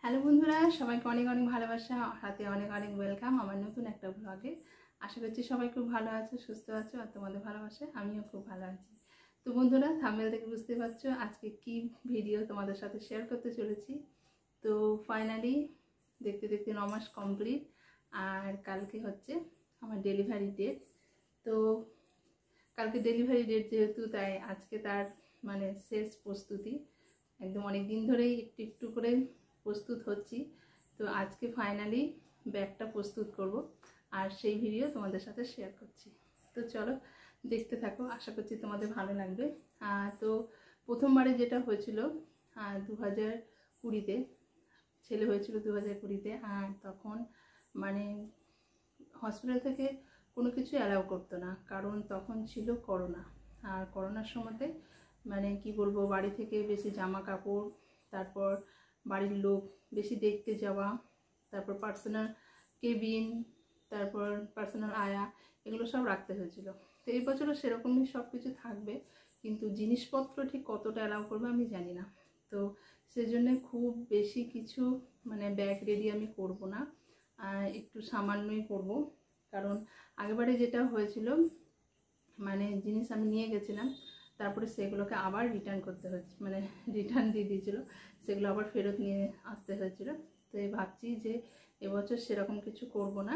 Hello বন্ধুরা, সবাইকে অনেক অনেক ভালোবাসা, হাতে অনেক অনেক ওয়েলকাম আমার নতুন একটা ব্লগে। আশা করছি সবাই খুব ভালো আছো, সুস্থ আছো, আর তোমাদের ভালোবাসায় আমিও খুব ভালো আছি। তো বন্ধুরা, থাম্বনেল থেকে বুঝতে পারছো আজকে কি ভিডিও তোমাদের সাথে শেয়ার করতে চলেছি। তো ফাইনালি দেখতে দেখতে 9 মাস কমপ্লিট, আর কালকে হচ্ছে আমার ডেলিভারি ডেট। তো কালকে ডেলিভারি ডেট যেহেতু, তাই আজকে তার মানে শেষ প্রস্তুতি। একদম অনেক দিন ধরেই একটু একটু করে প্রস্তুত হচ্ছি। তো আজকে ফাইনালি ব্যাগটা প্রস্তুত করব, আর সেই ভিডিও তোমাদের সাথে শেয়ার করছি। তো চলো দেখতে থাকো, আশা করছি তোমাদের ভালো লাগবে। তো প্রথমবারে যেটা হয়েছিল 2020-তে, ছেলে হয়েছিল 2020-তে, আর তখন মানে হসপিটাল থেকে কোনো কিছু অ্যালাউ করতো না, কারণ তখন ছিল করোনা। আর করোনার সময়তে মানে কি বলবো, বাড়ি থেকে বেশি জামা কাপড়, তারপর বাড়ির লোক বেশি দেখতে যাওয়া, তারপর পার্সোনাল কেবিন, তারপর পার্সোনাল আয়া, এগুলো সব রাখতে হয়েছিল। তো এই বছরও সেরকমই সব কিছু থাকবে, কিন্তু জিনিসপত্র ঠিক কতটা অ্যালাউ করবে আমি জানি না। তো সেজন্য খুব বেশি কিছু মানে ব্যাগ রেডি আমি করব না, একটু সামান্যই করব। কারণ আগেবারে যেটা হয়েছিল, মানে জিনিস আমি নিয়ে গেছিলাম, তারপরে সেগুলোকে আবার রিটার্ন করতে হচ্ছে, মানে রিটার্ন দিয়ে দিয়েছিল, সেগুলো আবার ফেরত নিয়ে আসতে হয়েছিল। তো ভাবছি যে এবছর সেরকম কিছু করব না,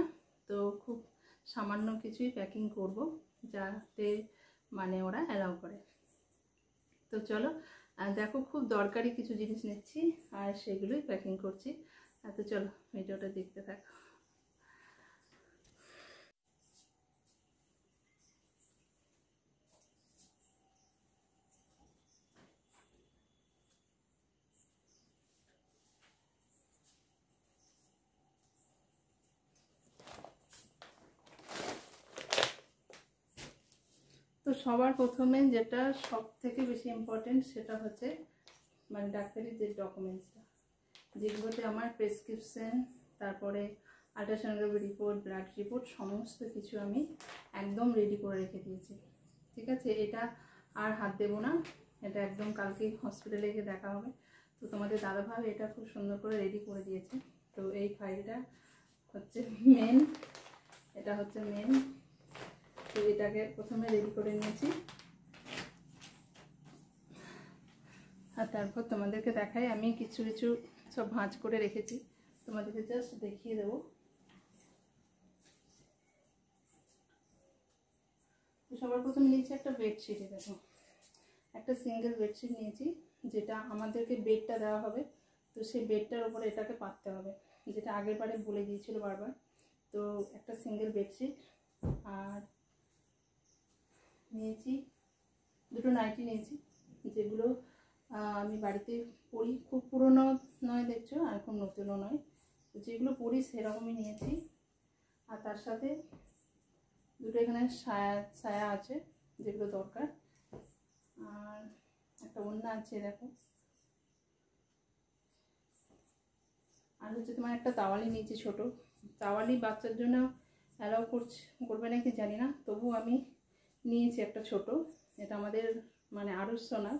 তো খুব সামান্য কিছুই প্যাকিং করব, যাতে মানে ওরা অ্যালাউ করে। তো চলো দেখো, খুব দরকারি কিছু জিনিস নিচ্ছি আর সেগুলোই প্যাকিং করছি। তো চলো ভিডিওটা দেখতে থাকো। তো সবার প্রথমে যেটা সব থেকে বেশি ইম্পর্টেন্ট, সেটা হচ্ছে মানে ডাক্তারি যে ডকুমেন্টসটা, যেগুলোতে আমার প্রেসক্রিপশন, তারপরে আল্ট্রাসোনোগ্রাফি রিপোর্ট, ব্লাড রিপোর্ট, সমস্ত কিছু আমি একদম রেডি করে রেখে দিয়েছি। ঠিক আছে, এটা আর হাত দেবো না, এটা একদম কালকেই হসপিটালে গিয়ে দেখা হবে। তো তোমাদের দাদাভাই এটা খুব সুন্দর করে রেডি করে দিয়েছে। তো এই ফাইলটা হচ্ছে মেন, এটা হচ্ছে মেন। তো এটাকে প্রথমে রেডি করে নিয়েছি, আর তারপর তোমাদেরকে দেখাই আমি কিছু কিছু সব ভাঁজ করে রেখেছি, তোমাদেরকে জাস্ট দেখিয়ে দেবো। তো সবার প্রথমে নিয়েছি একটা বেডশিট, দেখো একটা সিঙ্গেল বেডশিট নিয়েছি, যেটা আমাদেরকে বেডটা দেওয়া হবে, তো সেই বেডটার উপরে এটাকে পাততে হবে, যেটা আগের বারে বলে দিয়েছিল বারবার। তো একটা সিঙ্গেল বেডশিট, আর নিয়েছি দুটো নাইটি নিয়েছি, যেগুলো আমি বাড়িতে পরি, খুব পুরনো নয় দেখছো, আর খুব নতুনও নয়, যেগুলো পরি সেরকমই নিয়েছি। আর তার সাথে দুটো এখানে সায়া আছে যেগুলো দরকার, আর একটা ওড়না আছে দেখো, আর হচ্ছে তোমার একটা তাওয়ালি নিয়েছি ছোট। তাওয়ালি বাচ্চার জন্য অ্যালাউ করবে নাকি জানি না, তবু আমি নিয়েছি একটা ছোট। এটা আমাদের মানে আরও সোনা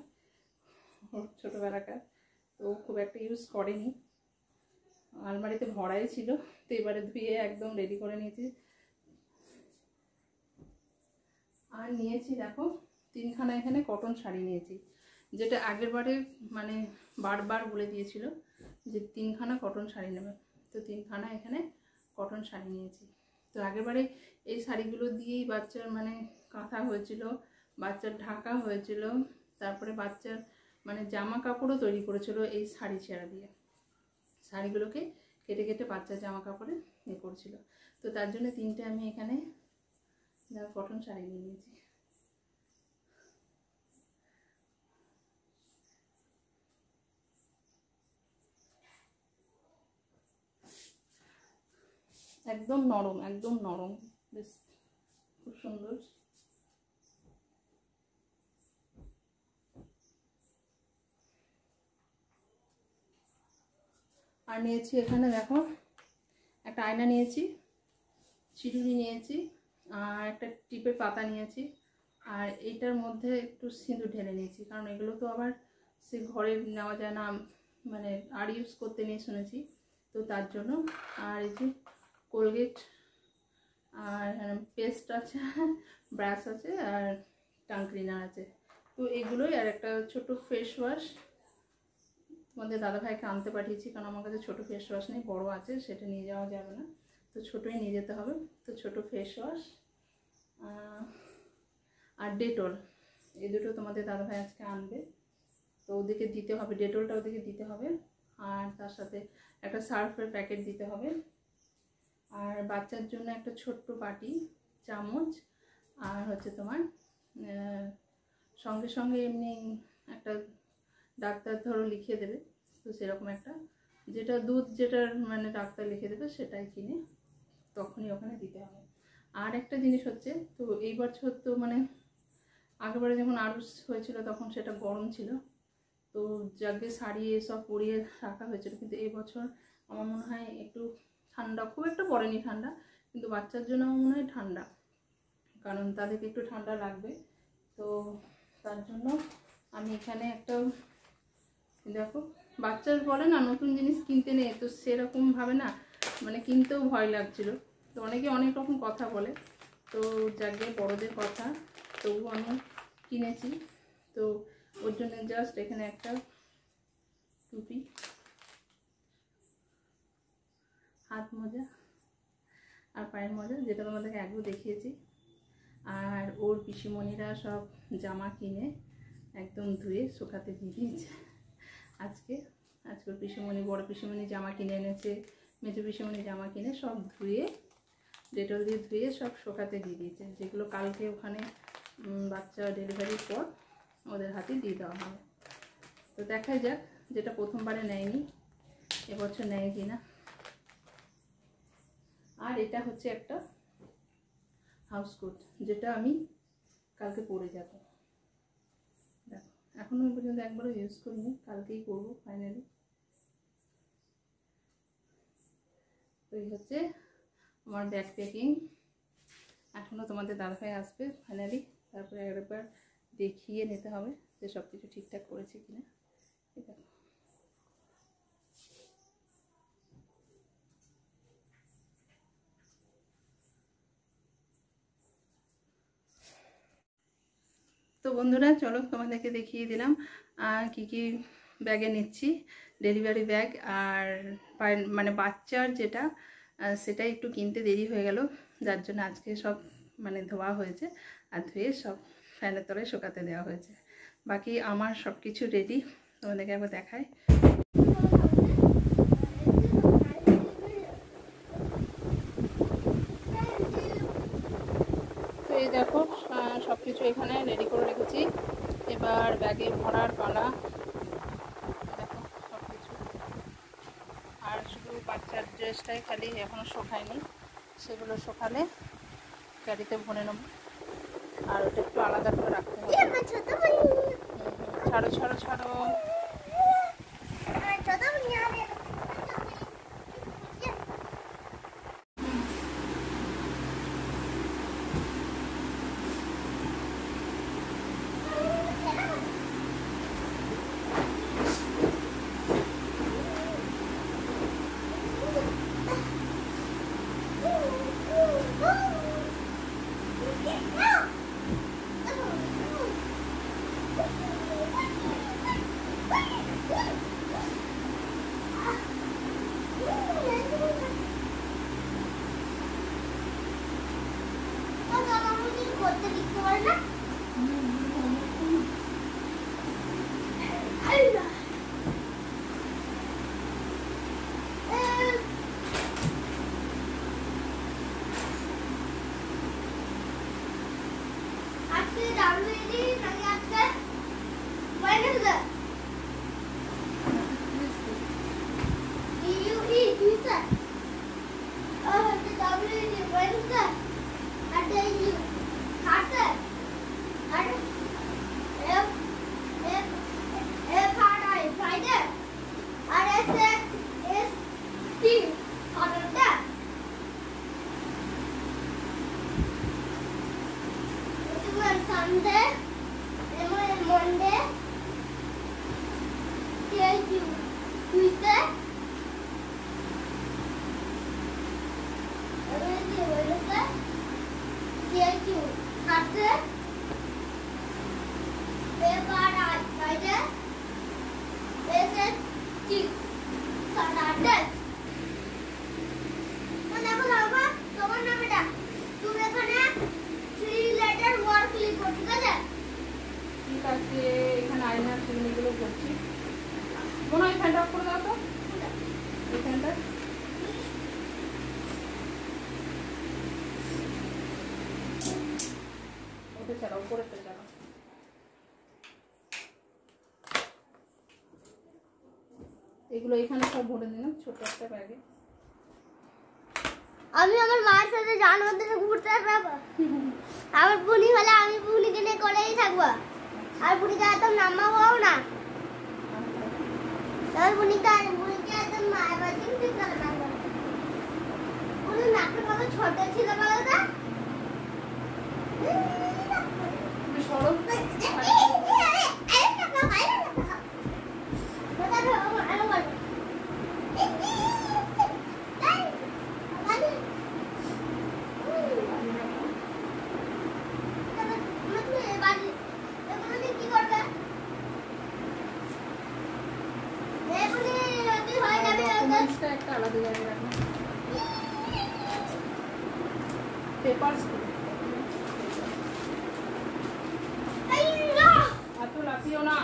ছোটোবেলাকার, তো খুব একটা ইউজ করেনি, আলমারিতে ভরাই ছিল, তো এবারে ধুয়ে একদম রেডি করে নিয়েছি। আর নিয়েছি দেখো 3খানা এখানে কটন শাড়ি নিয়েছি, যেটা আগের বারে মানে বারবার বলে দিয়েছিল যে 3খানা কটন শাড়ি নেবে। তো 3খানা এখানে কটন শাড়ি নিয়েছি। তো আগের বারে এই শাড়িগুলো দিয়েই বাচ্চার মানে কাঁথা হয়েছিল, বাচ্চার ঢাকা হয়েছিল, তারপরে বাচ্চার মানে জামা কাপড়ও তৈরি করেছিল এই শাড়ি ছেঁড়া দিয়ে, শাড়িগুলোকে কেটে কেটে বাচ্চার জামা কাপড়ে ইয়ে করছিল। তো তার জন্য 3টে আমি এখানে কটন শাড়ি নিয়ে নিয়েছি। একদম নরম, একদম নরম, বেশ খুব সুন্দর। আর নিয়েছি এখানে দেখো একটা আয়না নিয়েছি, চিরুনি নিয়েছি, আর একটা টিপের পাতা নিয়েছি, আর এইটার মধ্যে একটু সিঁদুর ঢেলে নিয়েছি, কারণ এগুলো তো আবার সে ঘরে নেওয়া যায় না, মানে আর ইউজ করতে নেই শুনেছি, তো তার জন্য। আর এই যে কোলগেট, আর পেস্ট আছে, ব্রাশ আছে, আর টাং ক্লিনার আছে, তো এগুলোই। আর একটা ছোট ফেস ওয়াশ তোমাদের দাদাভাইকে আনতে পাঠিয়েছি, কারণ আমার কাছে ছোটো ফেস ওয়াশ নেই, বড় আছে, সেটা নিয়ে যাওয়া যাবে না, তো ছোটোই নিয়ে যেতে হবে। তো ছোটো ফেস ওয়াশ আর ডেটল, এই দুটো তোমাদের দাদাভাই আজকে আনবে, তো ওদিকে দিতে হবে, ডেটলটা ওদিকে দিতে হবে। আর তার সাথে একটা সার্ফের প্যাকেট দিতে হবে, আর বাচ্চার জন্য একটা ছোট্ট বাটি, চামচ, আর হচ্ছে তোমার সঙ্গে সঙ্গে এমনি একটা ডাক্তার ধরো লিখিয়ে দেবে, তো সেরকম একটা, যেটা দুধ যেটার মানে ডাক্তার লিখে দেবে সেটাই কিনে তখনই ওখানে দিতে হবে। আর একটা জিনিস হচ্ছে, তো এই বছর তো মানে আগেরবারে যখন আরুষ হয়েছিল তখন সেটা গরম ছিল, তো যাকে শাড়ি এসব পরিয়ে রাখা হয়েছিল, কিন্তু এই বছর আমার মনে হয় একটু ঠান্ডা, খুব একটা পড়েনি ঠান্ডা, কিন্তু বাচ্চার জন্য আমার মনে হয় ঠান্ডা, কারণ তাদেরকে একটু ঠান্ডা লাগবে, তো তার জন্য আমি এখানে একটা, দেখো বাচ্চার বলে না নতুন জিনিস কিনতে নেই, তো সেরকমভাবে না মানে কিনতেও ভয় লাগছিল, তো অনেকে অনেক রকম কথা বলে, তো যাকে বড়দের কথা, তবু আমি কিনেছি। তো ওর জন্য জাস্ট এখানে একটা টুপি, হাত মোজা আর পায়ের মোজা, যেটা তোমাদেরকে আগেও দেখিয়েছি, আর ওর পিসিমণিরা সব জামা কিনে একদম ধুয়ে শুকাতে দিয়ে দিয়েছে আজকে ওর পিসিমণি, বড় পিসিমণি জামা কিনে এনেছে, মেজো পিসিমণি জামা কিনে সব ধুয়ে ডেটল দিয়ে ধুয়ে সব শুকাতে দিয়ে দিয়েছে, যেগুলো কালকে ওখানে বাচ্চা ডেলিভারির পর ওদের হাতে দিয়ে দেওয়া হবে। তো দেখা যাক, যেটা প্রথমবারে নেয়নি এবছর নেয় কিনা। আর এটা হচ্ছে একটা হাউস কোট, যেটা আমি কালকে পরে যাব, দেখো এখনো পর্যন্ত একবারও ইউজ করিনি, কালকেই করবো ফাইনালি। তো এই হচ্ছে আমার ব্যাগ প্যাকিং, এখনও তোমাদের দাদাভাই আসবে ফাইনালি, তারপরে একবার দেখিয়ে নিতে হবে যে সব কিছু ঠিকঠাক করেছে কিনা। দেখো তো বন্ধুরা, চলো তোমাদেরকে দেখিয়ে দিলাম কি কি ব্যাগে নিচ্ছি, ডেলিভারি ব্যাগ। আর মানে বাচ্চার যেটা সেটাই একটু কিনতে দেরি হয়ে গেল, যার জন্য আজকে সব মানে ধোয়া হয়েছে, আর ধুয়ে সব ফ্যানের তলায় শুকাতে দেওয়া হয়েছে। বাকি আমার সব কিছু রেডি, তোমাদেরকে একবার দেখাই। তো এই দেখো সব কিছু এখানে রেডি করে রেখেছি, এবার ব্যাগে ভরার পালা। দেখো সব কিছু, আর শুধু বাচ্চার ড্রেসটাই খালি এখনও শোকায়নি, সেগুলো শোকালে গাড়িতে ভরে নেব, আর ওটা একটু আলাদা করে রাখতে হবে। ছাড়ো ছাড়ো ছাড়ো, Monday, Tuesday, Wednesday, Thursday, Friday, Saturday. তোমার নাম এটা তুমি এখানে 3 লেটার ওয়ার্ড ক্লিক করো, ঠিক আছে? ঠিক আছে, এখানে আয়নার চিহ্নগুলো করছি। মনে হয় ফ্যানটা অফ করে দাও তো, এই ফ্যানটা। ওটা চালাও, উপরেরটা চালাও। এগুলো এখানে সব ভরে দিলাম ছোট একটা ব্যাগে। আমি আমার মায়ের সাথে জানোয়ারদের ঘুরতে যাব। আমার বুনি হলে আমি বুনিকে নিয়ে করেই থাকবো, আর বুনিকে একদম নামাবো না। তার বুনিকে একদম মায়ের বাড়ি থেকে নামাবো। বুনি নাকটা কত ছোট ছিল বলো তো? সরব একটা আলাদা জায়গায় রাখবো। পেপারস এত লাফিও না।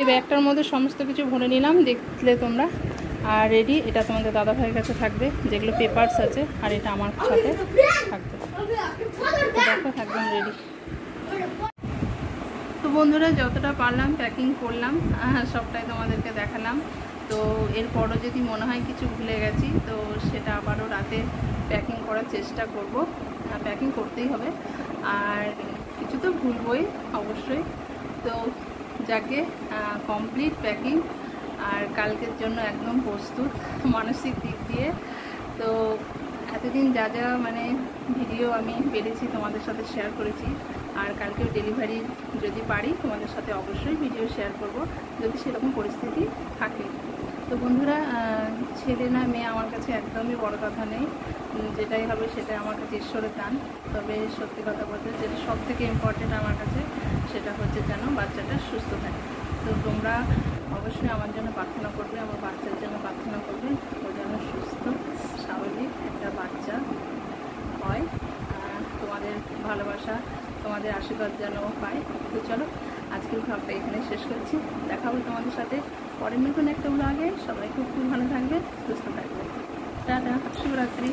এই ব্যাগটার মধ্যে সমস্ত কিছু ভরে নিলাম, দেখলে তোমরা। আর রেডি, এটা তোমাদের দাদা ভাইয়ের কাছে থাকবে, যেগুলো পেপারস আছে, আর এটা আমার সাথে থাকবে। দেখো একদম রেডি। তো বন্ধুরা, যতটা পারলাম প্যাকিং করলাম, সবটাই তোমাদেরকে দেখালাম। তো এরপরও যদি মনে হয় কিছু ভুলে গেছি, তো সেটা আবারও রাতে প্যাকিং করার চেষ্টা করব। প্যাকিং করতেই হবে, আর কিছু তো ভুলবই অবশ্যই। তো যাকে কমপ্লিট প্যাকিং, আর কালকের জন্য একদম প্রস্তুত মানসিক দিক দিয়ে। তো এতদিন যা যা মানে ভিডিও আমি পেরেছি তোমাদের সাথে শেয়ার করেছি, আর কালকেও ডেলিভারি যদি পারি তোমাদের সাথে অবশ্যই ভিডিও শেয়ার করব, যদি সেরকম পরিস্থিতি থাকে। তো বন্ধুরা, ছেলে না মেয়ে আমার কাছে একদমই বড় কথা নেই, যেটাই হবে সেটাই আমার কাছে ঈশ্বরের দান। তবে সত্যি কথা বলতে যেটা সব থেকে ইম্পর্টেন্ট আমার কাছে, সেটা হচ্ছে যেন বাচ্চাটা সুস্থ থাকে। তো তোমরা অবশ্যই আমার জন্য প্রার্থনা করবে, আমার বাচ্চার জন্য প্রার্থনা করবে, ও যেন সুস্থ স্বাভাবিক একটা বাচ্চা হয়। তোমাদের ভালোবাসা, তোমাদের আশীর্বাদ যেন পায়। তো চলো, আজকের ব্লগটা এখানে শেষ করছি। দেখা হবে তোমাদের সাথে পরের নতুন একটা ব্লগে। সবাই খুব ভালো থাকবে, সুস্থ থাকবে। টাটা, শুভরাত্রি।